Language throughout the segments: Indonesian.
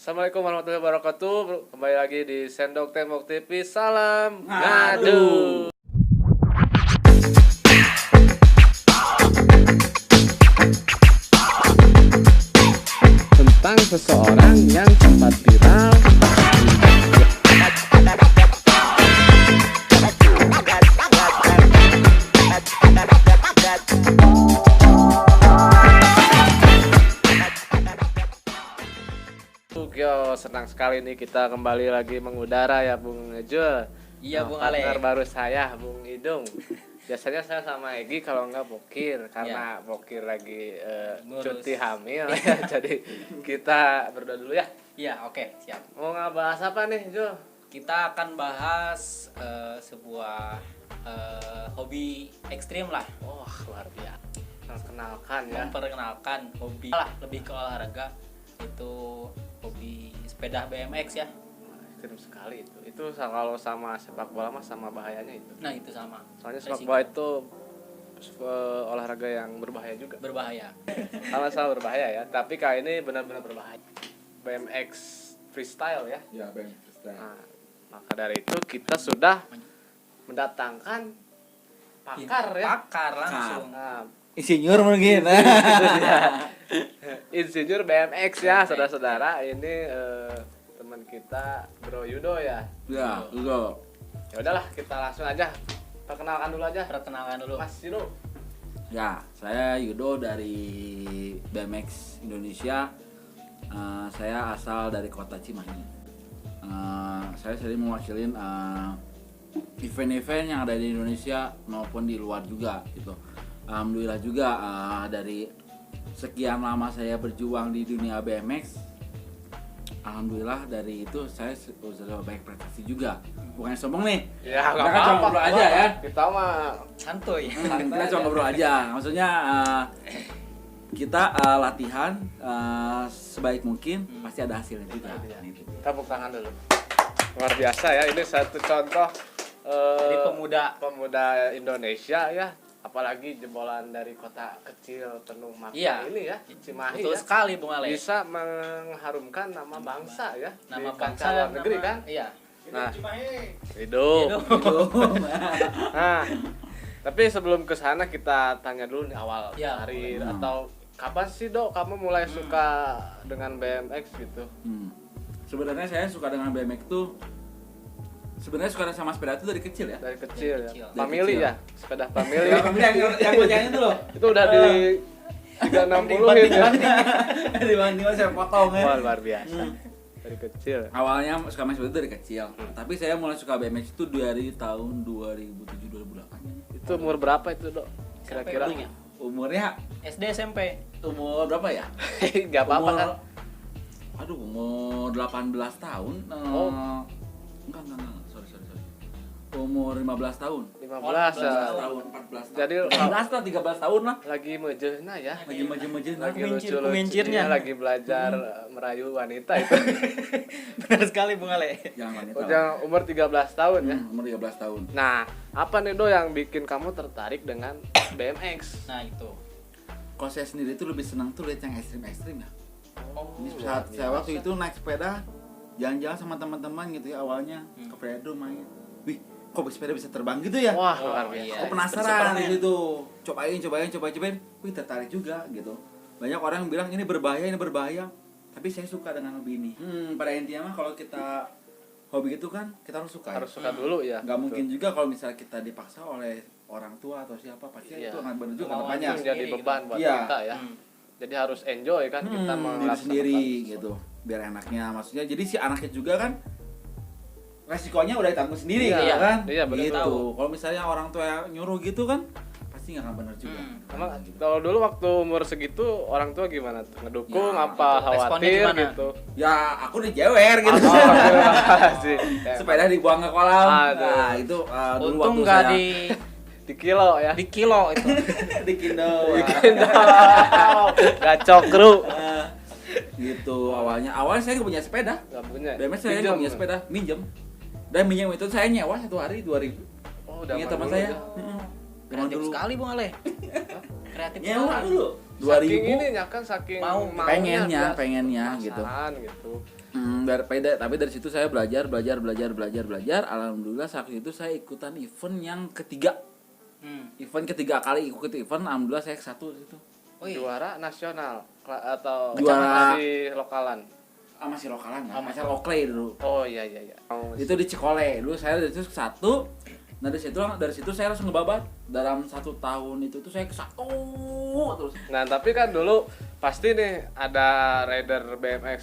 Assalamualaikum warahmatullahi wabarakatuh. Kembali lagi di Sendok Tembok TV. Salam ngadu. Tentang seseorang yang sempat viral. Yo, senang sekali nih kita kembali lagi mengudara ya Bung Jul. Iya Bung Ale. Partner baru saya Bung Idung. Biasanya saya sama Egi kalau nggak bokir karena bokir lagi cuti hamil ya. Jadi kita berdua dulu ya. Iya, oke, siap. Mau ngebahas apa nih Jul? Kita akan bahas sebuah hobi ekstrim lah. Wah, luar biasa. Kenalkan ya. Memperkenalkan hobi lah, lebih ke olahraga. Itu hobi sepeda BMX ya. Ekstrim sekali itu. Itu kalau sama sepak bola mah sama bahayanya itu. Nah, itu sama. Soalnya sepak bola itu olahraga yang berbahaya juga. Berbahaya. Sama-sama berbahaya ya, tapi kali ini benar-benar berbahaya. BMX freestyle ya. Ya, BMX freestyle. Nah, maka dari itu kita sudah mendatangkan pakar ya. Pakar langsung. Nah, Insinyur mungkin. Insinyur BMX ya, saudara-saudara. Ini teman kita Bro Yudo ya. Ya, Yudo. Ya udahlah, kita langsung aja perkenalkan dulu aja. Perkenalkan dulu. Mas Yudo. Ya, saya Yudo dari BMX Indonesia. Saya asal dari kota Cimahi. Saya sering mewakilin event-event yang ada di Indonesia maupun di luar juga gitu. Alhamdulillah juga dari sekian lama saya berjuang di dunia BMX, alhamdulillah dari itu saya sudah baik prestasi juga. Bukan sombong nih. Ya, kita kan cuma ngobrol aja ya. Kita mah Santuy. Kita cuma ngobrol aja. Maksudnya kita latihan sebaik mungkin pasti ada hasilnya juga. tepuk tangan dulu. Luar biasa ya, ini satu contoh Jadi pemuda Indonesia ya, apalagi jebolan dari kota kecil penuh makna Iya. ini ya, Cimahi Betul ya, sekali Bung Ale. bisa mengharumkan nama bangsa ya, Nama di bangsa kancah luar dan negeri nama- kan. Iya. Nah, hidup. Nah, tapi sebelum ke sana kita tanya dulu nih awal Ya, hari atau kapan sih Dok kamu mulai suka dengan BMX gitu? Sebenarnya saya suka dengan BMX tuh sebenarnya suka sama sepeda itu dari kecil ya. Dari kecil Dari ya. kecil. Family Dari ya, sepeda family. yang bocahnya itu loh. Itu udah di 360-in ya. Dibanding saya potong ya. Wah, luar biasa. Dari kecil. Awalnya suka main sepeda itu dari kecil. Tapi saya mulai suka BMX itu dari tahun 2007-2008. Itu umur berapa itu, Dok? Kira-kira? Sampai Umurnya SD SMP. umur berapa ya? Enggak apa-apa kan? Aduh, umur 18 tahun. Oh. Enggak. Sorry. Umur 15 tahun. 15 ya. 15 tahun, 14 tahun. Jadi 15 lah, 13 tahun lah. lagi mejehna ya. Lagi maju Lagi Kumincir- lucu-lucunya, kumincirnya. lagi belajar merayu wanita itu. Benar sekali Bung Ale. Jangan wanita. Udah umur 13 tahun ya. Umur 13 tahun. Nah, apa nih Do yang bikin kamu tertarik dengan BMX? Nah, itu. Kalau saya sendiri itu lebih senang tuh lihat yang ekstrim-ekstrim ya. Oh, Ini saat saya waktu itu naik sepeda jalan-jalan sama teman-teman gitu ya, awalnya ke Fredo main. Wih, kok sepeda bisa terbang gitu ya? Wah, Oh, luar biasa. iya. Kok penasaran di situ. Cobain. Wih, tertarik juga gitu. Banyak orang yang bilang ini berbahaya. Tapi saya suka dengan hobi ini. Pada intinya mah kalau kita hobi itu kan kita harus suka. Harus suka dulu ya. Nggak mungkin juga kalau misalnya kita dipaksa oleh orang tua atau siapa, pasti Iya. itu akan benar juga Kemauan banyak. Itu jadi beban buat Iya. kita ya. Jadi harus enjoy kan kita Diri melaksanakan sendiri sesuatu. gitu, biar enaknya. Maksudnya jadi si anaknya juga kan resikonya udah ditanggung sendiri Iya, kan. iya, benar. Gitu. Tahu. Kalau misalnya orang tua yang nyuruh gitu kan pasti nggak akan benar juga. Emang kalau dulu waktu umur segitu orang tua gimana tuh? Ngedukung Ya, apa responnya khawatir gimana? gitu? Ya aku dijewer gitu. Sih. Sepeda dibuang ke kolam. Aduh. Nah, itu dulu Untung waktu nggak saya Di kilo ya. di kilo itu. di Kindo. Gacok kru. Gitu awalnya. Awalnya saya nggak punya sepeda. Gak punya. BMX saya Pinjam. nggak punya sepeda, minjem. Dan minjem itu saya nyewa satu hari 2.000. Oh, udah Ingat mah teman dulu saya. ya. Zaman Kreatif dulu. sekali Bung Ale. Kreatif Nyewa sekali. dulu. Saking 2000. ini ya kan saking Mau, maunya, pengennya biasa, gitu. penasaran gitu. Tapi dari situ saya belajar. Alhamdulillah saat itu saya ikutan event yang ketiga. Event ketiga kali ikut event, alhamdulillah saya ke-1 situ. Oh, iya. Juara nasional atau Juara- masih lokalan? Masih lokalan lah, masih Oakley dulu. Oh iya. Itu di Cikole. Dulu saya dari situ ke-1. Nah dari situ saya langsung ngebabat. Dalam 1 tahun itu tuh saya ke-1 terus. Nah tapi kan dulu pasti nih ada rider BMX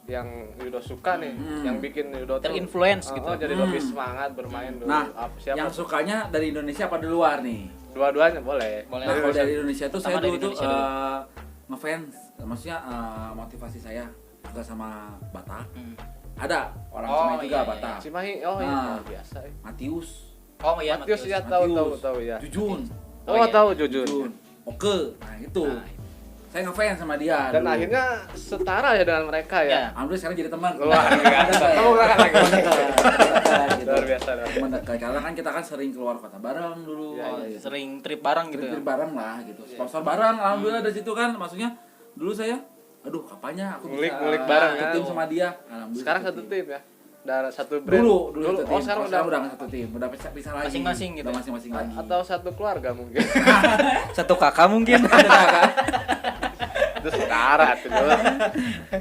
yang Yudo suka nih, yang bikin Yudo tuh Terinfluence gitu. jadi lebih semangat bermain dulu. Nah, Siapa? yang sukanya dari Indonesia apa di luar nih? Dua-duanya boleh. Boleh. Nah, kalau dari Indonesia tuh Pertama saya dulu dari tuh Indonesia ngefans, maksudnya motivasi saya suka sama Batak. Hmm. Ada orang Oh, Cimahi juga iya. Batak. Cimahi, oh iya Nah. biasa. Matius, Oh iya, Matius ya tahu ya. Jujun, Oh, iya. tahu Jujun. Oke, nah itu. Nah, Saya ngefans sama dia. Dan dulu. akhirnya setara ya dengan mereka ya. Ya. Alhamdulillah sekarang jadi teman. Wah, ketemu kan lagi. Dekat, gitu. Luar biasa. Teman dekat. Karena kan kita kan sering keluar kota bareng dulu. Iya, oh, iya. sering trip bareng gitu ya. Trip bareng lah gitu. Sponsor bareng, alhamdulillah dari situ kan. Maksudnya dulu saya, aduh kapannya aku bisa Ngulik bareng satu kan. tim sama dia. Alhamdulillah. Sekarang satu tim ya. Dan satu brand. Dulu satu tim. Oh, sekarang udah nggak satu tim. Udah pisah lagi. Masing-masing gitu Udah ya? masing-masing lagi. atau satu keluarga mungkin. Satu kakak mungkin. Itu setara tuh dulu.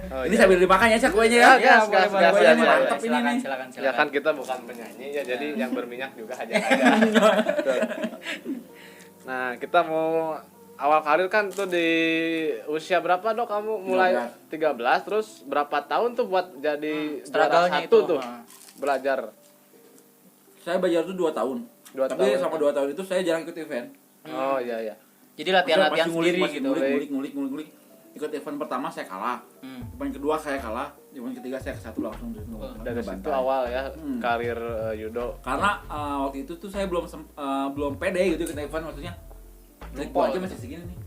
Oh, Ini iya. sambil dimakan ya Cak kuenya ya. Ya, gas, boleh, gas, boleh. gas, Mantap gas. ini nih. Silakan. Ya kan kita bukan penyanyi ya, jadi yang berminyak juga aja. Tuh. Nah, kita mau awal karir kan tuh di usia berapa Dok kamu mulai 13 terus berapa tahun tuh buat jadi juara struggle-nya satu itu, tuh belajar. Saya belajar tuh 2 tahun. 2 Tapi tahun. sama 2 tahun itu saya jarang ikut event. Oh iya. Jadi latihan-latihan Masih ngulik, sendiri masih gitu. ngulik. Ikut event pertama saya kalah. Event kedua saya kalah. Event ketiga saya ke-1 langsung. Dari situ awal ya karir Yudo. Karena waktu itu tuh saya belum pede gitu ikut event, maksudnya tempo aja masih segini nih.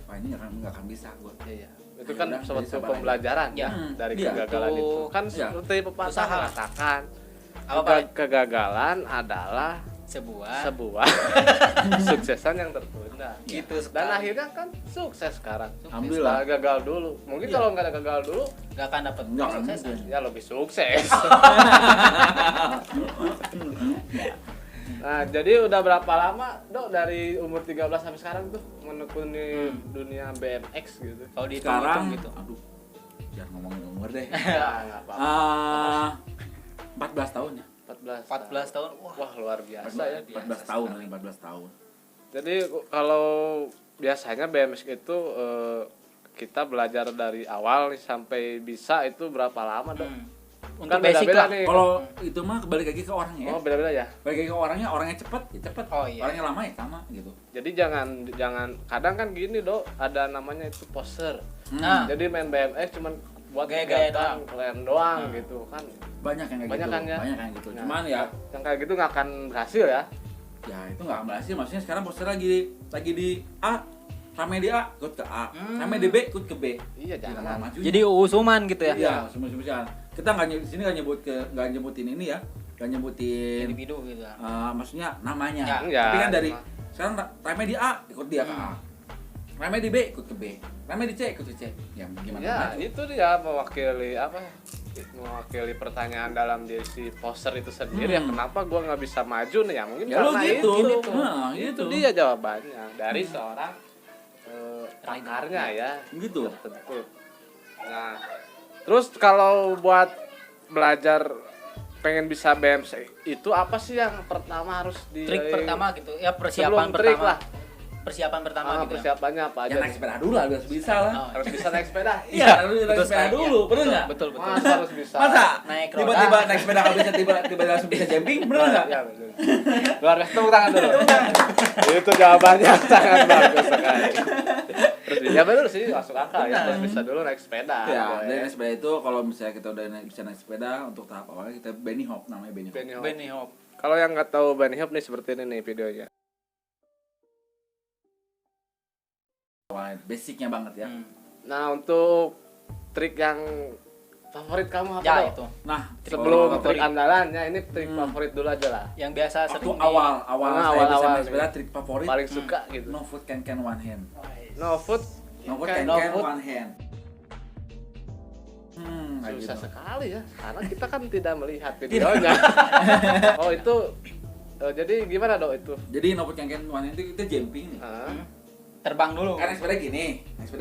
Wah ini nggak akan bisa gue. Iya. Itu kan Udah, suatu jadi sabar pembelajaran aja. dari Iya. kegagalan itu. Kan Iya. seperti pepatah Usaha. mengatakan Apa, Pak? kegagalan adalah Sebuah suksesan yang tertunda. gitu Dan sekali. akhirnya kan sukses sekarang. Alhamdulillah. Setelah gagal dulu. Mungkin Iya. kalau nggak ada gagal dulu, nggak akan dapat Nggak akan sukses. mungkin. ya lebih sukses. Nah, jadi udah berapa lama, Dok, dari umur 13 sampai sekarang tuh menekuni dunia BMX gitu? Kalau dihitung Sekarang, gitu. aduh, jangan ngomongin umur deh. Ya, nggak apa-apa. 14 tahun ya. 14 tahun. Wah, luar biasa ya. 14 tahun, 14 tahun. Jadi kalau biasanya BMX itu kita belajar dari awal nih sampai bisa itu berapa lama, Dok? Untuk Kan basic beda-beda lah. nih. Kalau itu mah balik lagi ke orangnya ya. Oh, beda-beda ya. Balik lagi ke orangnya cepet ya cepet. Oh, iya. Orangnya lama ya sama gitu. Jadi jangan kadang kan gini, Dok, ada namanya itu poser. Nah, Jadi main BMX cuman buat Gaya-gaya kegiatan keren doang Hmm. gitu kan. Banyak yang kayak Banyak gitu. kan ya? Banyak yang gitu. Nah, Cuman ya yang kayak gitu nggak akan berhasil ya. ya itu nggak berhasil. Maksudnya sekarang poster lagi di A, rame di A, ikut ke A. Rame di B, ikut ke B. Iya, Jangan jangan. maju. jadi usuman gitu ya. Iya, semua kita di sini nggak nyebutin ini ya, nggak nyebutin Individu gitu. maksudnya namanya. Ya. Enggak. Tapi kan dari sekarang rame di A ikut dia ke A, rame di B ikut ke B, rame di C ikut ke C. Ya gimana? Ya, maju? itu dia mewakili apa? Mewakili pertanyaan dalam diri si poser itu sendiri ya, kenapa gua nggak bisa maju nih ya mungkin Ya lo karena gitu. itu. Nah, Itu gitu. dia jawabannya dari seorang pakarnya ya. Gitu. Tertentu. Nah, terus kalau buat belajar pengen bisa BMX itu apa sih yang pertama harus Trik pertama gitu. Ya sebelum persiapan trik pertama. lah. Persiapan pertama gitu. Ya. Persiapannya apa aja? Ya naik sepeda dulu lah, harus bisa lah. Oh, Harus bisa naik sepeda. Iya, harus naik betul sepeda sekali, dulu, ya. bener nggak? Betul, betul. Masa harus bisa. Masa Naik roda. tiba-tiba naik sepeda nggak bisa tiba-tiba langsung bisa jumping, bener nggak? Iya, betul. Luar biasa, tepuk tangan dulu. Itu jawabannya sangat bagus sekali. Terus ya betul sih, masuk akal ya. Terus bisa dulu naik sepeda. Ya, Boleh. dari naik sepeda itu kalau misalnya kita udah bisa naik sepeda untuk tahap awalnya kita Benny Hop namanya Benny Hop. Benny Hop. Benny Hop. Kalau yang nggak tahu Benny Hop nih seperti ini nih videonya. Awalnya basicnya banget ya. Nah, untuk trik yang favorit kamu apa? Ya Dok? itu. Nah, Sebelum kalau trik andalannya, ini trik favorit dulu aja lah. Yang biasa waktu sering awal Ah, saya bisa awal-awal naik sepeda nih. trik favorit Paling suka gitu. no foot can one hand. No foot. No foot Can can no foot. one hand. Kayak Susah gitu. sekali ya, karena kita kan tidak melihat videonya. Oh itu, jadi gimana dok itu? Jadi nopot yang one itu kita jumping nih. Ah, Terbang dulu. Kan naik sepeda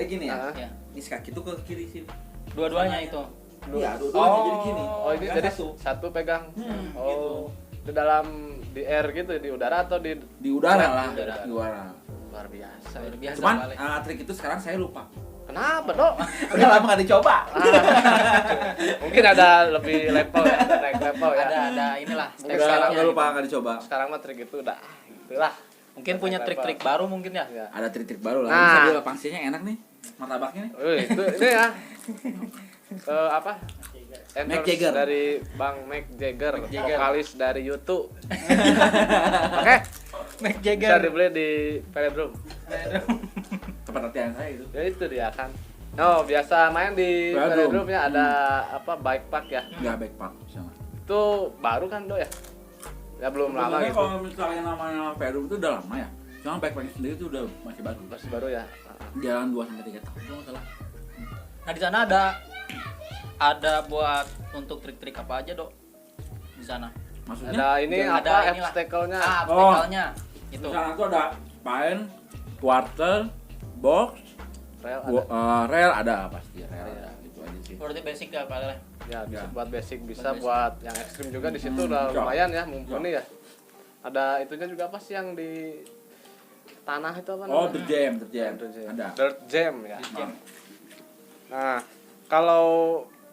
gini ya. ah. Ya. Ini kaki tuh ke kiri sini. Dua-duanya itu. Iya, dua-duanya Oh. jadi gini. Oh ini Kan jadi satu. satu pegang. gitu. Oh, di dalam di air gitu, di udara atau di Di udara lah, Di udara. di udara. luar biasa. Luar biasa Cuman kali. trik itu sekarang saya lupa. Kenapa dok? Udah lama gak dicoba. Mungkin ada lebih level ya, ada naik level ya. Ada inilah Mungkin step sekarang stepnya Udah lupa gitu. gak dicoba. Sekarang mah trik itu udah itulah. Mungkin punya trik-trik baru mungkin ya. Ya. Ada trik-trik baru lah. Nah. Bisa dia pangsirnya enak nih. Martabaknya nih. Wih, itu ini ya. Apa? Mick Endorse Jagger. dari Bang Mick Jagger, Jagger. vokalis dari YouTube. Oke, Mick bisa Jagger. dibeli di Velodrome. Tempat latihan saya itu. Ya itu dia kan. Oh, biasa main di Velodrome. Velodrome ya ada apa bike park ya. Enggak backpack sama. Itu baru kan, Dok ya? Ya belum lama Sebenarnya gitu. kalau misalnya namanya Peru itu udah lama ya. Cuma backpack sendiri itu udah masih baru. Masih baru ya. Jalan 2 sampai 3 tahun kalau nggak salah. Nah, di sana ada buat untuk trik-trik apa aja, Dok? Di sana. Maksudnya Ada ini Ada apa inilah. obstacle-nya? Obstacle-nya. Itu. di sana tuh ada spine, quarter, box, Rel ada. rel ada pasti rel. Iya. Gitu aja sih. Berarti basic ya, Pak Lele. Ya, bisa Ya. buat basic, bisa Buat basic. buat yang ekstrim juga di situ udah ya. lumayan ya, mumpuni ya. Ada itunya juga apa sih yang di tanah itu apa Oh, namanya? the jam. Dirt jam. Ada. Dirt jam ya. Jam. Nah, kalau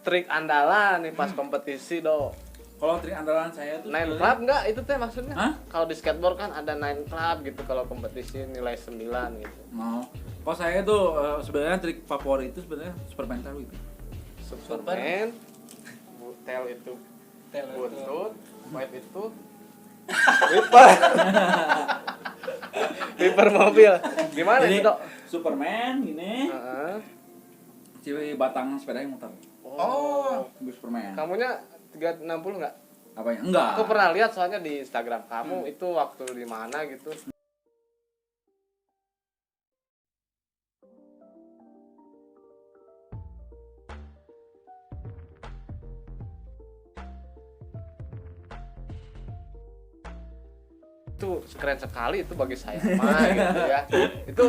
trik andalan nih pas kompetisi, Dok. Kalau trik andalan saya tuh Nine sebenarnya- club enggak itu teh maksudnya? Hah? Kalau di skateboard kan ada nine club gitu kalau kompetisi nilai 9 gitu. Mau. Kalau saya tuh sebenarnya trik favorit itu sebenarnya Superman Tail itu. Superman, tail itu Tail itu. buntut, white itu Viper. Viper mobil. Gimana Jadi itu, Dok? Superman gini, Heeh. si batang sepedanya muter. Oh. Itu Superman. Kamunya 360 enggak? Apanya? Enggak. Aku pernah lihat soalnya di Instagram kamu itu waktu di mana gitu. Itu keren sekali itu bagi saya mah gitu ya. Itu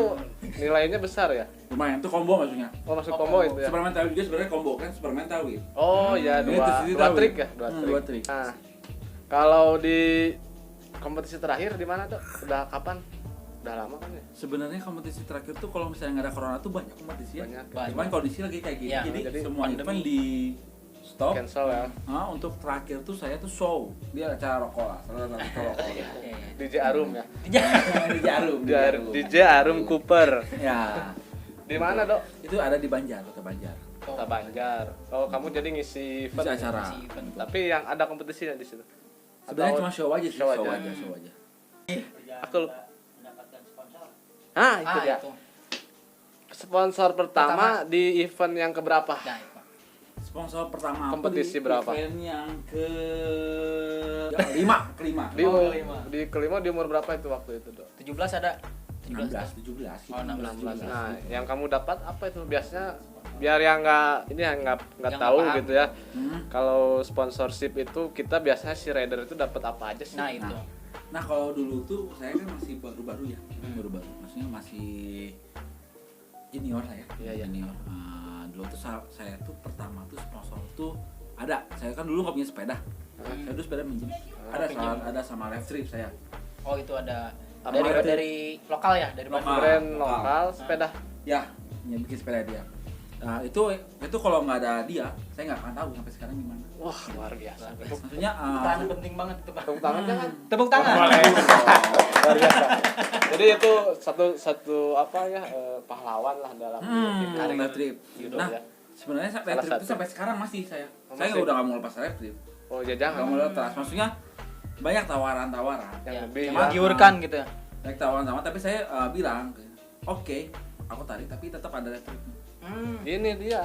nilainya besar ya. Lumayan, itu combo maksudnya. Oh masuk Oh, combo combo. itu ya. Superman Tail juga sebenarnya combo kan Superman Tail gitu. Oh ya Ini dua, terus ini dua tahu trik ya? ya, dua Hmm, trik. dua trik. Nah, kalau di kompetisi terakhir di mana tuh? Udah kapan? Udah lama kan ya? Sebenarnya kompetisi terakhir tuh kalau misalnya nggak ada corona tuh banyak kompetisi ya. Banyak. Cuman kondisi lagi kayak gini, Ya, jadi jadi semua pandemi. event di stop. Cancel ya. Nah, untuk terakhir tuh saya tuh show, dia acara rokok lah, salah satu show rokok. Iya, iya. DJ Arum ya. di Jarum, DJ Arum Cooper. Ya, Di mana, Dok? itu ada di Banjar, kota Banjar. Kota Banjar. Oh, kamu jadi ngisi event. Bisa acara. Si event. Tapi yang ada kompetisinya di situ. Sebenarnya Atau- cuma show aja sih, show show aja. aja, show aja. Aku Ah, itu dia. Itu. Sponsor pertama di event yang keberapa? Nah, itu. Sponsor pertama aku Kompetisi di berapa? event yang kelima. Di, Oh, kelima. di kelima di umur berapa itu waktu itu, Dok? 17 ada. 16, 17 gitu. Oh, 16. Nah, yang kamu dapat apa itu biasanya biar yang nggak ini yang nggak Yang tahu nggak paham. gitu ya. Hmm. Kalau sponsorship itu kita biasanya si rider itu dapat apa aja sih? Nah, itu. Nah, kalau dulu tuh saya kan masih baru-baru ya. Hmm. Baru-baru. Maksudnya masih junior lah ya. Iya, iya. Junior. Dulu tuh saya tuh pertama tuh sponsor tuh ada. Saya kan dulu nggak punya sepeda. Saya dulu sepeda minjem. pinjem. Ada sama live trip saya. Oh, itu ada Apa dari itu? dari lokal ya, dari Lokal. Bandung. Brand lokal. lokal sepeda. Ya, yang bikin sepeda dia. Nah, itu kalau nggak ada dia, saya nggak akan tahu sampai sekarang gimana. Wah, luar biasa. Tepuk, Maksudnya Peran penting banget itu, Pak. tepuk tangan jangan. Tepuk tangan. Boleh. Luar biasa. Jadi itu satu apa ya pahlawan lah dalam live trip. hidup Nah, ya. sebenarnya live Salah trip itu satu. sampai sekarang masih saya. Oh, Saya masih? udah nggak mau lepas live trip. Oh ya Nggak jangan. mau lepas. Maksudnya banyak tawaran-tawaran. Yang Ya, lebih yang ya. menggiurkan gitu ya. Banyak tawaran-tawaran, tapi saya bilang, oke, aku tarik, tapi tetap ada live trip. Ini dia.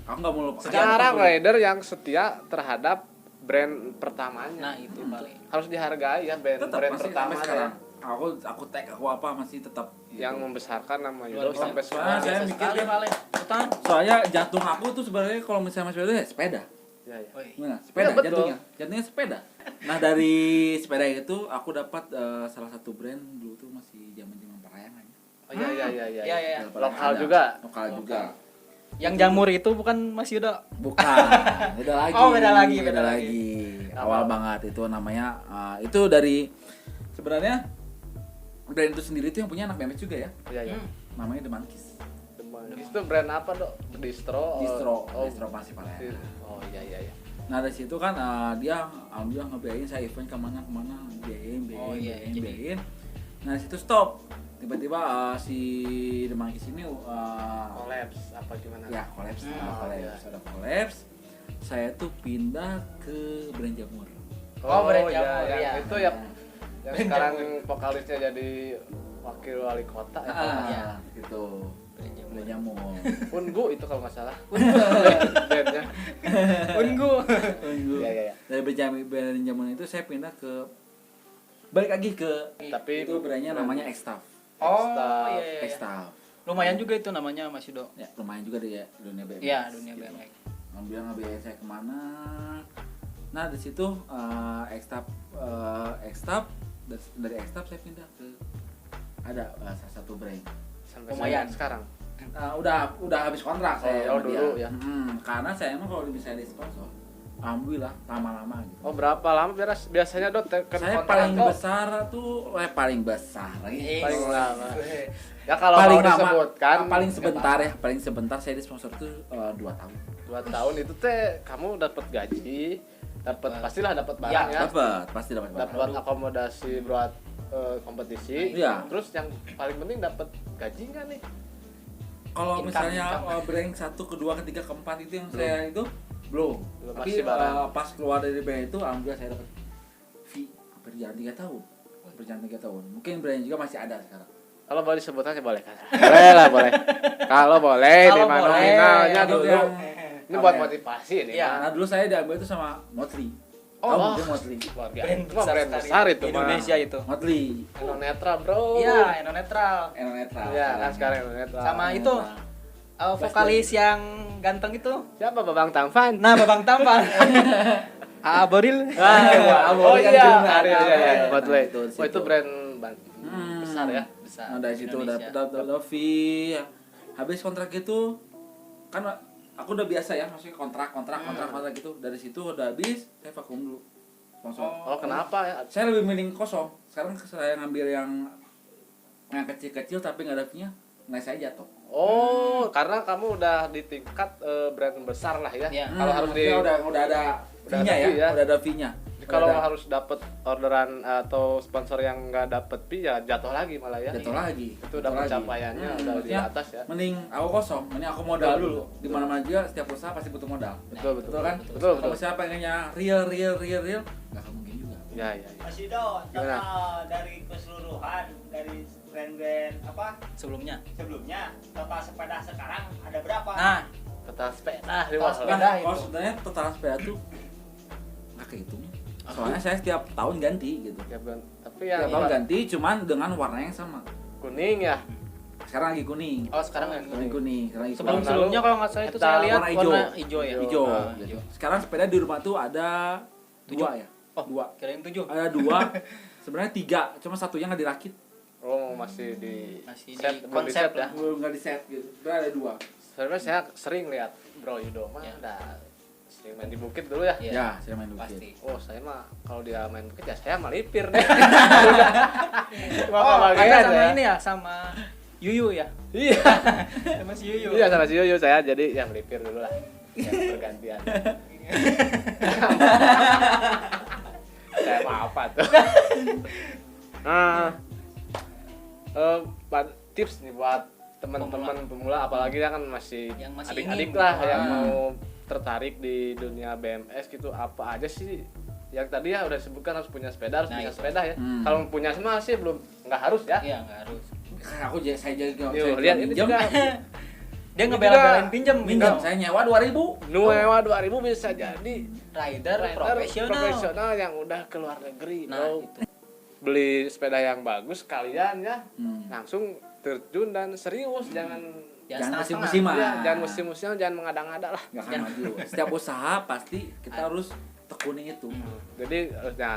Aku nggak mau lepas. Sekarang rider yang setia terhadap brand pertamanya. Nah, itu paling. Harus dihargai ya brand Tetap brand masih pertama sampai sekarang. ya. aku tag aku apa masih tetap yang membesarkan nama Luar Yudo biasa. sampai Soalnya sekarang. saya Biasa mikir sekali, kan- Vale. Hutan. soalnya jantung aku tuh sebenarnya kalau misalnya sepeda ya sepeda. Ya, ya. Woi. Gimana? Sepeda Ya, betul. jantungnya sepeda. Nah dari sepeda itu aku dapat salah satu brand dulu tuh masih zaman parayangan. Oh iya iya iya iya. Iya, iya, iya. Lokal Ada. juga. Lokal juga. Yang jamur itu bukan Mas Yudo. Bukan, beda lagi. Oh, beda lagi, beda beda lagi. Awal banget itu namanya itu dari sebenarnya brand itu sendiri itu yang punya anak BMX juga ya. Iya iya. Namanya The Monkeys. Itu brand apa, Dok? Distro. Distro pasti paling. Oh iya iya iya. Nah dari situ kan dia alhamdulillah ngebiayain saya event kemana biayain. Oh, iya, jadi- biayain. Nah dari situ stop. Tiba-tiba si The Monkeys ini Collapse apa gimana? ya kolaps, iya. ada kolaps. Saya tuh pindah ke brand jamur. Oh, brand iya, jamur, yang iya. itu ya. Yang Brand sekarang jamur. vokalisnya jadi wakil wali kota ya. iya. Gitu. Brand jamur. Ungu itu kalau nggak salah. Brandnya. Ungu. Iya iya iya. Dari brand jamur itu saya pindah ke balik lagi ke Tapi itu brandnya namanya X-Staff. Oh, Staff. iya, iya, iya. X-Staff. Lumayan juga itu namanya Mas Yudo. Ya lumayan juga deh ya dunia BMX. Iya, dunia gitu. BMX. Ngambil ngebiayain saya kemana. Nah di situ X-Staff dari X-Staff saya pindah ke ada salah satu brand. sampai Lumayan. sekarang. Udah habis kontrak saya Oh, sama dulu dia. ya. Karena saya emang kalau bisa di sponsor alhamdulillah lama-lama gitu. Oh, berapa lama biasanya, Dok? Saya paling besar tuh paling besar lagi. Paling lama. Ya kalau Paling mau lama, disebutkan paling sebentar ya, paling sebentar saya di sponsor tuh 2 tahun. 2 tahun itu teh kamu dapat gaji, dapat pastilah dapat barang ya. Pasti dapat barang. Dapat akomodasi buat kompetisi. Iya. Terus yang paling penting dapat gaji nggak nih? Kalau Income, misalnya income. brand 1, kedua, ketiga, keempat itu yang saya itu belum. Belum, Tapi masih barang. pas keluar dari brand itu alhamdulillah saya dapat fee hampir jalan 3 tahun. Hampir jalan 3 tahun. Mungkin brand juga masih ada sekarang. Kalau boleh disebut aja boleh kan? Boleh lah, boleh. Kalau boleh di Kalau mana boleh. nominalnya Untuk dulu. yang Ini apa buat ya? motivasi nih. Iya. Mas. Nah dulu saya diambil itu sama Motley. Oh. Tahu mungkin Motley. Luar biasa. Brand Itu mah brand besar sekali. itu mah. Indonesia itu. Motley. Eno Netra, Bro. Iya, Eno Netral. Eno Netral. Iya, kan sekarang Eno Netra. Sama itu vokalis yang ganteng itu. Siapa Babang Tampan? Nah, Babang Tampan. Aboril. Oh kan iya, juga. iya, iya. Nah, itu di Oh itu situ. brand besar ya. Besar. Nah dari situ Indonesia. udah fee. Habis kontrak itu kan aku udah biasa ya, maksudnya kontrak gitu. Dari situ udah habis, saya vakum dulu sponsor. Oh kenapa ya? Saya lebih mending kosong. Sekarang saya ngambil yang kecil-kecil tapi nggak ada fee-nya, nah saya jatuh. Oh, karena kamu udah di tingkat brand besar lah ya. Iya. Kalau harus di maksudnya udah ada fee-nya ada ya, fee ya. udah ada fee-nya. kalau Udah ada. harus dapat orderan atau sponsor yang nggak dapet fee ya jatuh lagi malah ya. Jatuh lagi. Itu udah Jatuh lagi. pencapaiannya udah di Maksudnya, atas ya. Mending aku kosong, mending aku modal dulu. Di mana-mana juga setiap usaha pasti butuh modal. Betul betul. Betul kan? Betul betul. Kalau siapa pengennya real, nggak akan mungkin juga. Ya ya. ya. Mas Yudo, Gimana? dari keseluruhan dari brand-brand apa Sebelumnya. sebelumnya total sepeda sekarang ada berapa? Nah, Total sepeda di Total bawah. sepeda. Nah, itu. kalau sebenarnya total sepeda tuh nggak kehitung. Soalnya saya setiap tahun ganti gitu. Ya, tapi Setiap yang tahun ganti, cuman dengan warna yang sama. kuning ya. Sekarang lagi kuning. oh sekarang yang Kuning kuning. Sekarang lagi Sebelum- kuning. sebelumnya kalau nggak salah itu Eta saya lihat warna hijau. warna hijau ya. Hijau. Ah, gitu. hijau. Sekarang sepeda di rumah tuh ada 2 ya. Oh, Dua. kirain 7. Ada 2. Sebenarnya 3, cuma satunya nggak dirakit. Oh masih di Masih set, di belum di konsep set ya. lah. Belum nggak di set gitu. Sebenarnya ada 2. Sebenarnya saya sering lihat Bro Yudo mah Ya. ada sering main di bukit dulu ya. Iya. Ya, saya main bukit. Pasti. Oh saya mah kalau dia main bukit ya saya melipir deh. Oh, bagian Anda sama ya. ini ya, sama Yuyu ya. Iya. Sama si Yuyu. Iya sama si Yoyo saya jadi ya melipir dulu lah. Ya, bergantian. Saya mah apa tuh? Nah, tips nih buat teman-teman pemula apalagi ya kan masih Yang masih adik-adik ingin. lah yang Ah. mau tertarik di dunia BMX gitu apa aja sih yang tadi ya udah disebutkan harus punya sepeda harus Nah, bisa itu. sepeda ya kalau punya semua sih belum nggak harus ya. Iya, nggak harus. Saya jadi Yo, lihat ini juga Dia Ini ngebela-belain juga pinjam, minjam, saya nyewa 2.000. Nuewa 2000 bisa jadi rider rider profesional. profesional yang udah ke luar negeri Nah, bro. itu. beli sepeda yang bagus kalian ya Hmm. langsung terjun dan serius, jangan Jangan setengah-setengah. musim-musiman. ya, jangan musim-musim, jangan mengada-ngada lah. Nggak akan maju. Setiap usaha pasti kita harus tekuni itu. Jadi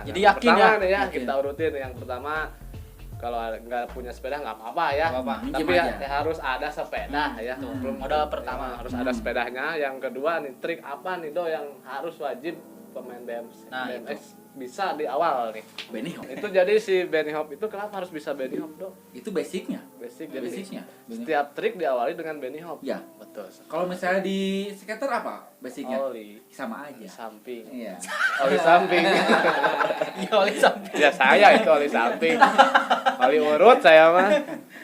Jadi yang yakin pertama ya? nih ya Yakin. kita urutin. Yang pertama, kalau nggak punya sepeda nggak apa-apa ya, Nggak apa-apa, minjem tapi ya, aja. harus ada sepeda ya. Tuh, Belum modal pertama. harus ada sepedanya. Yang kedua nih, trik apa nih Do yang harus wajib pemain Nah, BMX bisa di awal nih? Benny Hop. Itu jadi si Benny Hop itu kenapa harus bisa Benny Hop Do? Itu basicnya. Basic, jadi Basicnya. Benny Hop. setiap trik diawali dengan Benny Hop. Ya. Betul. Kalau misalnya di skater apa basicnya? Oli Sama aja. samping. Iya. Oli samping. Iya, oleh samping. Ya saya itu oli samping. Oli urut saya mah.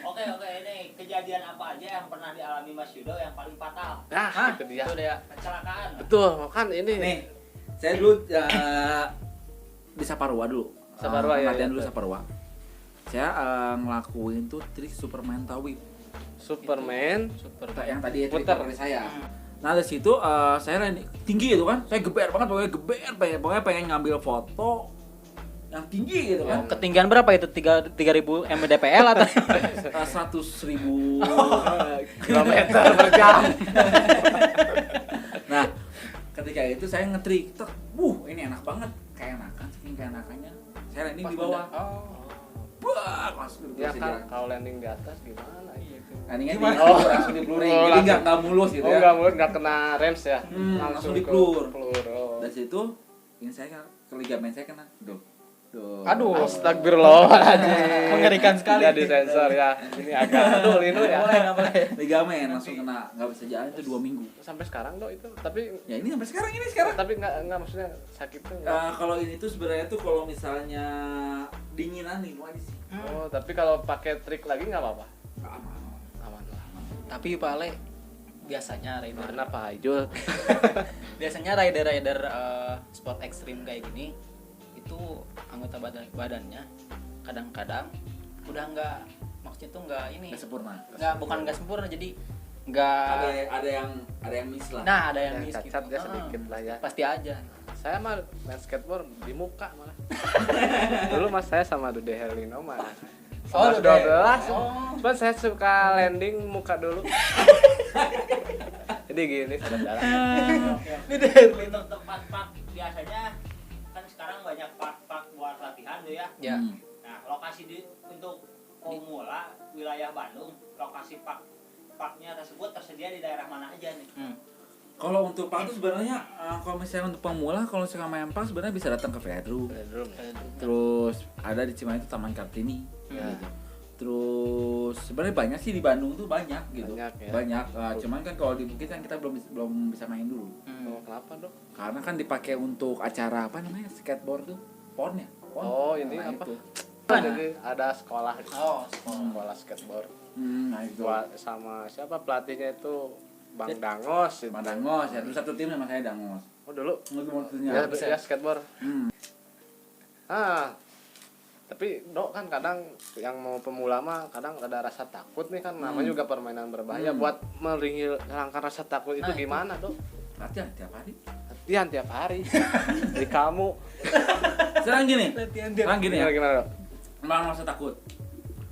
Oke, ini kejadian apa aja yang pernah dialami Mas Yudo yang paling fatal? Nah, Hah, itu dia. itu dia. Kecelakaan. Betul, kan ini. Nih, saya dulu di Saparua dulu. Saparua, ya, latihan ya, dulu betul. Saparua. Saya ngelakuin tuh trik Superman Tawib. Superman. Super. Yang tadi trik Puter. favorit saya. Nah dari situ saya landing tinggi gitu kan, saya geber banget, pokoknya pengen ngambil foto yang tinggi gitu kan. Ketinggian berapa itu? 3000 mdpl atau? 100.000. Kilometer per jam. Nah ketika itu saya ngetrik, tek, ini enak banget, kayak enakan, saking kayak enakannya, saya landing di bawah, bah, langsung Ya dikasih kan, jalan. kalau landing di atas gimana ya? Landingnya di Gimana? langsung di peluring, Oh, jadi langsung. nggak mulus gitu Oh, ya. enggak mulut, enggak kena rems ya. Langsung di pelur. Oh. Dari situ, ini saya ke ligamen saya kena, duh. Aduh. Astagfirullahaladzim. Mengerikan sekali. Jadi sensor ya. Ini agak aduh linu ya. Nggak boleh. Ligamen langsung kena, nggak bisa jalan itu 2 minggu. Sampai sekarang dong itu. Tapi Ya ini sampai sekarang. tapi enggak maksudnya sakitnya enggak. Kalau ini tuh sebenarnya tuh kalau misalnya dinginan nih, aja sih. Oh, tapi kalau pakai trik lagi enggak apa-apa. Nggak aman. Aman lah. Tapi Pak Ale biasanya rider Kenapa Ijul? biasanya rider sport ekstrim kayak gini itu anggota badannya kadang-kadang udah nggak, maksudnya tuh nggak ini, Nggak sempurna. bukan nggak sempurna, jadi nggak, Ada yang miss lah. nah ada yang Yang miss cacat gitu. ya sedikit lah ya. Pasti aja. Saya mah main skateboard di muka malah. Dulu mas saya sama Dude Helino mah. Oh, 11, Dude. 12. Oh. Cuman saya suka landing muka dulu. Jadi gini saudara. Untuk tempat park biasanya kan sekarang banyak park buat latihan tuh ya. Ya. Nah, lokasi untuk pemula wilayah Bandung, lokasi parknya tersebut tersedia di daerah mana aja nih? Kalau untuk park tuh sebenarnya kalau misalnya untuk pemula, kalau misalnya main park sebenarnya bisa datang ke Velodrome. Bedroom. Terus ada di Cimahi itu Taman Kartini. Ya. Gitu. Terus sebenarnya banyak sih di Bandung tuh banyak gitu. Banyak, ya. Banyak. Cuman kan kalau di Bukit kan kita belum bisa main dulu. Oh, kenapa dok? Karena kan dipakai untuk acara apa namanya? Skateboard tuh. PON ya? PON. Oh, ini Nah, apa? itu. Jadi ada sekolah. Oh, Sekolah skateboard. Nah itu. Buat sama siapa pelatihnya itu Bang Dangos. Itu. Bang Dangos ya. Terus satu tim sama saya Dangos. Oh dulu. Ngerti Ya, maksudnya? ya skateboard. Hmm. Tapi dok kan kadang yang mau pemula mah kadang ada rasa takut nih kan, namanya juga permainan berbahaya. Buat menghilangkan rasa takut itu Nah, itu. gimana dok? Latihan tiap hari. Latihan tiap hari. Di kamu. Sekarang gini. latihan Sekarang gini ya. Gimana dok? Malah masa takut.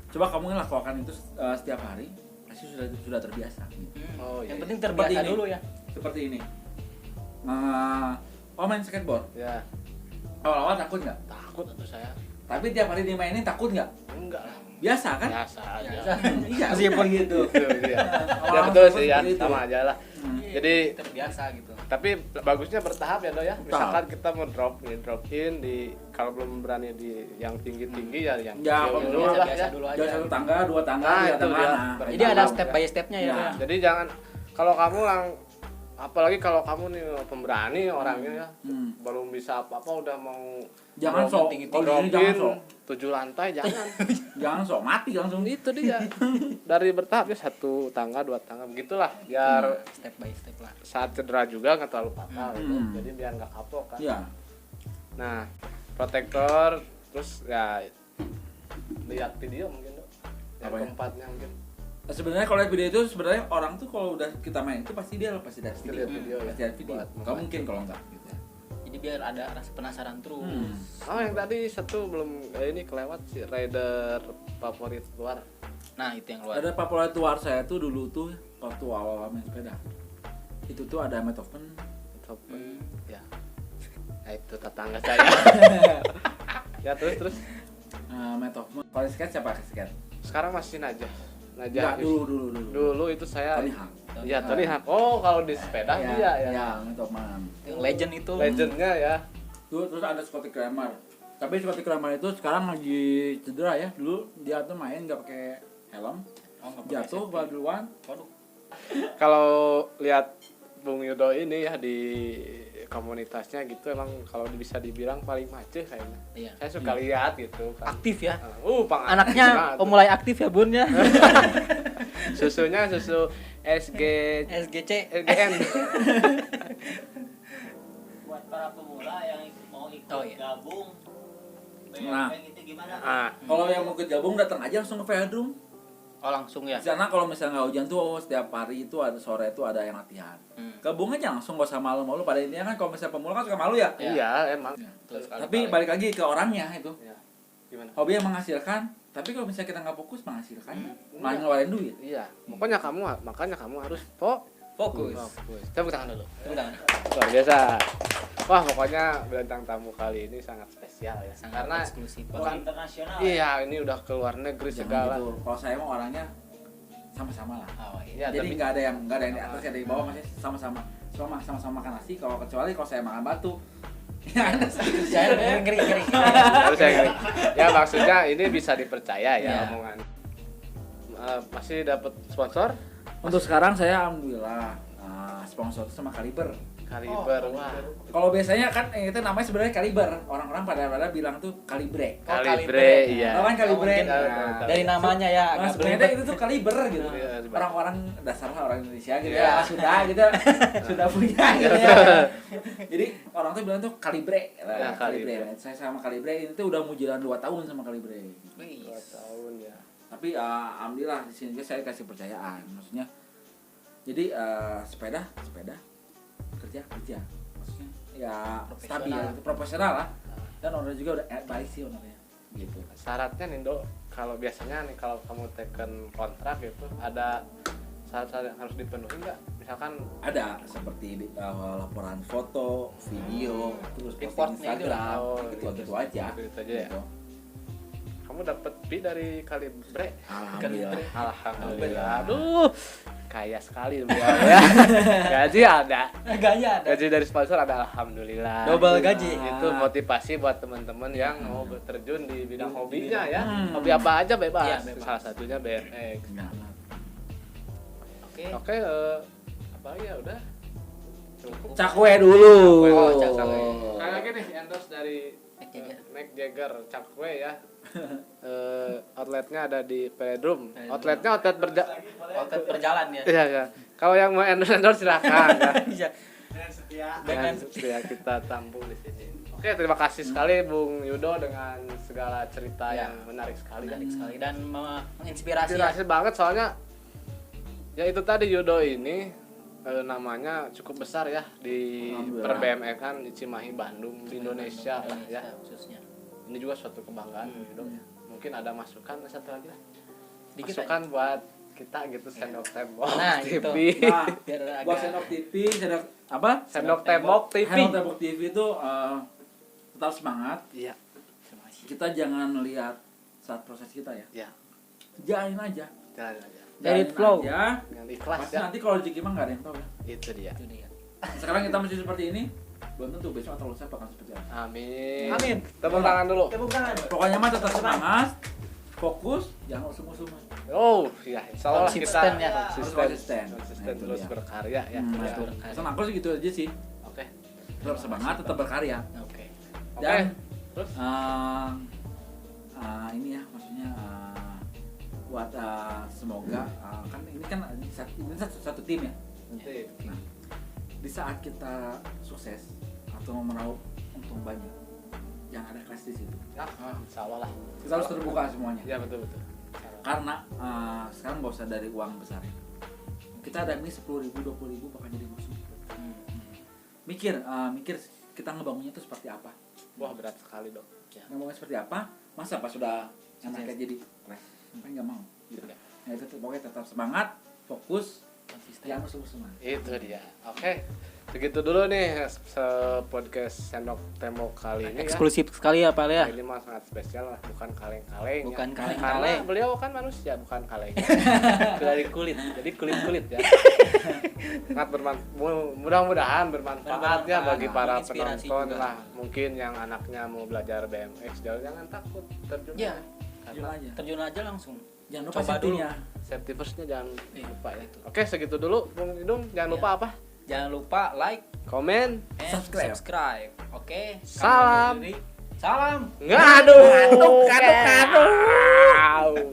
Coba kamu lakukan itu setiap hari, pasti sudah terbiasa. Gitu. Oh, yang iya, penting Seperti terbiasa ini. dulu ya. Seperti ini. Main skateboard. Ya Awal-awal takut nggak? takut atau saya? Tapi tiap hari dimainin takut nggak? Enggak lah. Biasa kan? Biasa aja. Iya. Meskipun gitu. Betul, iya. Ya Awal-awal betul sih ya, seperti itu. sama aja lah. Jadi terbiasa gitu. tapi bagusnya bertahap ya dok ya. Bertahap. Misalkan kita mau drop in di kalau belum berani di yang tinggi ya yang Ya, kecil kalau dulu biasa, lah biasa ya. dulu aja. Jangan satu tangga, 2 tangga, Nah, 3 itu tangga. dia. Nah, Jadi ada Bertahap, step ya. by stepnya ya. Ya. Bro, ya? Jadi jangan kalau kamu apalagi kalau kamu nih pemberani orangnya ya, belum bisa apa-apa udah mau Jangan Drop sok tinggi-tinggi. kalau di sini jangan sok. 7 lantai jangan. Jangan sok mati langsung. Itu dia. Dari bertahap ya 1 tangga 2 tangga begitulah biar Step by step lah. saat cedera juga nggak terlalu fatal gitu. Hmm. Jadi biar nggak kapok kan. Iya. Nah, protektor terus ya lihat video mungkin dok. Yang Apa ya? keempatnya mungkin. Sebenarnya kalau lihat video itu sebenarnya orang tuh kalau udah kita main itu pasti dia pasti lihat Pasti video. lihat video ya. Pasti lihat video. Buat Kamu membantu. mungkin kalau enggak gitu ya. Jadi Jadi biar ada rasa penasaran terus. Oh yang tadi satu belum ini kelewat sih, rider favorit luar. Nah itu yang luar. Ada favorit luar saya tuh dulu tuh waktu awal main sepeda. Itu tuh ada Matt Hoffman. Topen ya. Nah, itu tetangga saya. Ya terus. Matt Hoffman. Kalau skate siapa skate? Sekarang masih Najah. Enggak, dulu. Dulu itu saya Tony Hawk. Iya, Tony Hawk. Oh, kalau di sepeda dia ya. Ya, Matt Hoffman. Yang legend itu. Legendnya ya. Terus ada Scotty Kramer. Tapi Scotty Kramer itu sekarang lagi cedera ya. Dulu dia tuh main nggak pakai helm, Oh, nggak pakai jatuh safety. bal duluan. Waduh. Kalau lihat Bung Yudo ini ya di komunitasnya gitu emang kalau bisa dibilang paling macet kayaknya. Iya. Saya suka lihat gitu kan. Aktif ya. Pang Anaknya mulai aktif ya bun ya. Susunya susu SG SGC. SGN. Buat para pemula yang mau ikut Oh, iya. gabung Nah. BMX itu gimana? Ah, Kalau yang mau gabung datang aja langsung ke velodrome. Oh langsung ya. Di sana kalau misalnya nggak hujan tuh setiap hari itu ada sore itu ada yang latihan. Gabung aja langsung nggak usah malu-malu. Pada intinya kan kalau misalnya pemula kan suka malu ya. iya emang. Terus Tapi balik lagi ke orangnya itu. Ya. Gimana? Hobi yang menghasilkan. Tapi kalau misalnya kita nggak fokus menghasilkan, malah Iya. ngeluarin duit. Iya, makanya kamu harus fokus. Tepuk tangan dulu. Tepuk tangan. Luar biasa. Wah, pokoknya bintang tamu kali ini sangat spesial ya. Sangat Karena eksklusif. Bukan internasional. iya, ini udah ke luar negeri Jangan segala. gitu. Kalau saya mau orangnya sama-sama lah. Oh iya. Iya, Jadi tapi nggak ada yang di atas, nggak ada yang di bawah, masih sama-sama. Sama-sama makan nasi. Kalau kecuali kalau saya makan batu. Ya ada sih. Saya ngeri. harus saya gini. Ya maksudnya ini bisa dipercaya ya Iya. omongan. Masih dapat sponsor Untuk sekarang saya alhamdulillah sponsor sama Kaliber. Kaliber. Wah, Kalau biasanya kan itu namanya sebenarnya Kaliber. Orang-orang pada bilang tuh Kalibre. Kalibre iya. Tahu kan Kalibre? mungkin dari namanya ya Nah, agak sebenarnya belibet. itu tuh Kaliber gitu. Iya, Orang-orang dasarnya orang Indonesia gitu Iya. ya, sudah gitu. Sudah punya gitu ya. Jadi orang tuh bilang tuh Kalibre. Ya, Kalibre. Nah, saya sama Kalibre itu udah mau jalan 2 tahun sama Kalibre. Wih. 2 tahun ya. Tapi alhamdulillah di sini juga saya kasih percayaan. Maksudnya jadi sepeda kerja maksudnya ya stabil profesional lah, dan owner juga udah baik sih ownernya gitu. Syaratnya nih Dok, kalau biasanya nih kalau kamu teken kontrak gitu ada syarat-syarat yang harus dipenuhi nggak? Misalkan Ada seperti laporan foto, video, terus posting Reportnya itu. Instagram, Oh, gitu aja. Gitu aja ya. kamu dapat fee dari Kalibre. Alhamdulillah. Alhamdulillah. Aduh, kaya sekali beliau ya. Gaji ada. Gaji dari sponsor ada, alhamdulillah. Double gaji. Itu motivasi buat teman-teman yang mau terjun di bidang hobinya ya. Hobi apa aja bebas. Iya, bebas. Salah satunya BMX. Oke, apa lagi ya udah. Cukup. Cakwe dulu. Oh, Cakwe. Kayak lagi nih endorse dari Mick Jagger Cakwe ya. Outletnya ada di Velodrome. Outletnya outlet berjalan ya. Iya ya. Kalau yang mau endorse silakan ya. Iya. Dengan setia. Dengan setia kita tampung di sini. Oke, terima kasih sekali Bung Yudo dengan segala cerita Ya, yang menarik sekali. Menarik sekali dan menginspirasi. Inspirasi banget soalnya ya itu tadi Yudo ini namanya cukup besar ya di per BMX kan di Cimahi, Bandung, di Indonesia lah ya. Khususnya. Ini juga suatu kebanggaan Yudo. Mungkin ada masukan satu lagi lah. Dikit Masukan buat kita gitu Sendok Tembok Nah, TV. gitu. Nah, Biar buat agak Sendok TV, Sendok apa? Sendok Tembok TV. Sendok Tembok TV itu tetap semangat. Iya. Kita jangan lihat saat proses kita ya. Iya. Jalanin aja. Jalan aja. Let it Jalanin flow. aja. Dengan ikhlas Pasti ya. nanti kalau rezeki mah nggak ada yang tahu ya. Itu dia. itu dia. Sekarang kita masih seperti ini, belum tentu besok atau lusa bakal seperti apa. Amin. Amin. Tepuk tangan dulu. Tepuk tangan. Pokoknya mah tetap semangat, fokus, jangan usum-usum. Oh, ya insya Allah kita Konsisten ya. konsisten Nah, itu terus dia. berkarya ya. Ya. Pesan aku sih gitu aja sih. Oke. Tetap semangat, tetap berkarya. Oke. Dan Terus? ini ya maksudnya buat semoga kan ini kan satu tim ya. Nanti. Nah, di saat kita sukses atau meraup untung banyak, jangan ada kelas di situ. Ya, insya Allah lah. Kita harus terbuka semuanya. Ya betul betul. Karena sekarang nggak usah dari uang besar ya. Kita ada ini 10.000, 20.000 bakal jadi musuh. Mikir kita ngebangunnya itu seperti apa. Wah, berat sekali dong. Ngebangunnya seperti apa, masa pas sudah anaknya jadi crash, sampai nggak mau gitu. Nah itu tuh, pokoknya tetap semangat, fokus, Konsisten. jangan semangat. Itu dia. Oke. Begitu dulu nih podcast Sendok Tembok kali ini Eksklusif sekali ya Pak ya. Ini mah sangat spesial lah, bukan kaleng-kaleng. Bukan ya. kaleng-kaleng. Karena beliau kan manusia, bukan kaleng. Dari kulit, jadi kulit-kulit ya. Sangat mudah-mudahan bermanfaat ya bagi para Inspirasi penonton juga. lah. Mungkin yang anaknya mau belajar BMX, jangan takut terjun. Ya, Terjun aja. terjun aja langsung. Jangan lupa Coba dulu. safety-nya. Safety first-nya jangan Iya. lupa ya. Oke, segitu dulu Bung Idung. Jangan lupa apa? Jangan lupa like Komen. and Subscribe. subscribe. Oke. Salam. Salam. Aduh. Aduh.